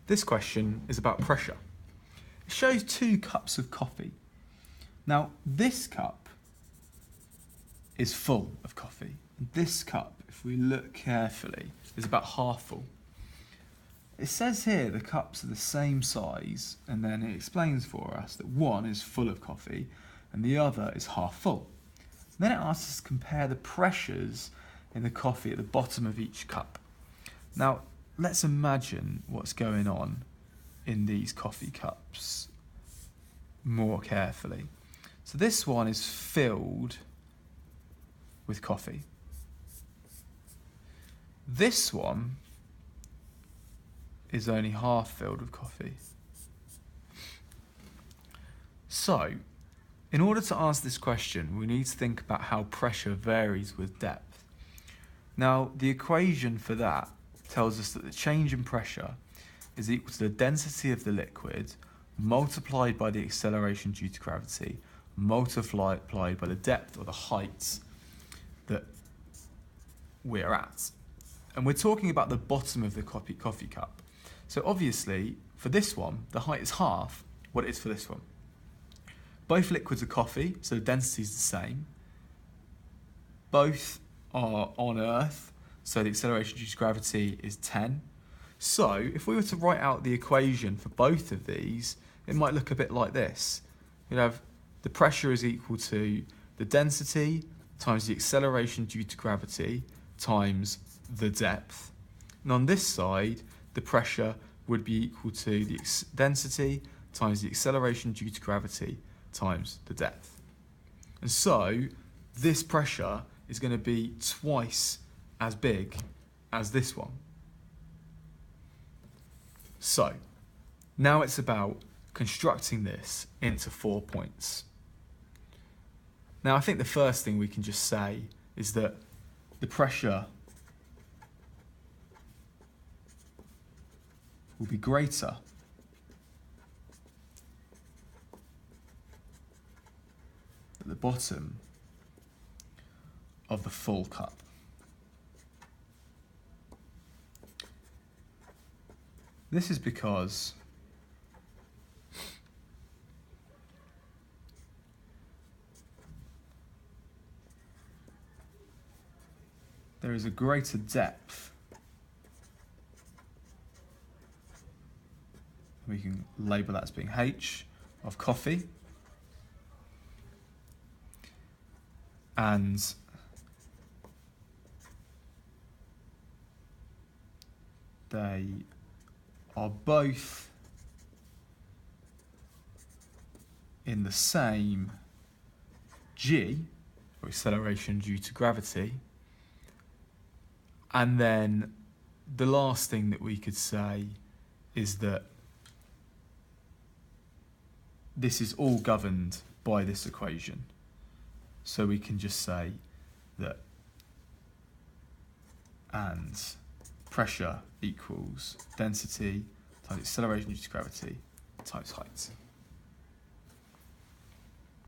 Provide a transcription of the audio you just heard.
This question is about pressure. It shows 2 cups of coffee. Now, this cup is full of coffee. This cup, if we look carefully, is about half full. It says here the cups are the same size, and then it explains for us that one is full of coffee and the other is half full. Then it asks us to compare the pressures in the coffee at the bottom of each cup. Now, let's imagine what's going on in these coffee cups more carefully. So this one is filled with coffee. This one is only half filled with coffee. So, in order to answer this question, we need to think about how pressure varies with depth. Now, the equation for that tells us that the change in pressure is equal to the density of the liquid multiplied by the acceleration due to gravity multiplied by the depth or the height that we're at. And we're talking about the bottom of the coffee cup. So obviously, for this one, the height is half what it is for this one. Both liquids are coffee, so the density is the same. Both are on Earth, so the acceleration due to gravity is 10. So if we were to write out the equation for both of these, it might look a bit like this. You'd have the pressure is equal to the density times the acceleration due to gravity times the depth. And on this side, the pressure would be equal to the density times the acceleration due to gravity times the depth. And so this pressure is going to be twice as big as this one. So now it's about constructing this into 4 points. Now I think the first thing we can just say is that the pressure will be greater at the bottom of the full cup. This is because there is a greater depth. We can label that as being H of coffee. And they are both in the same G, or acceleration due to gravity. And then the last thing that we could say is that this is all governed by this equation. So we can just say that and pressure equals density times acceleration due to gravity times height.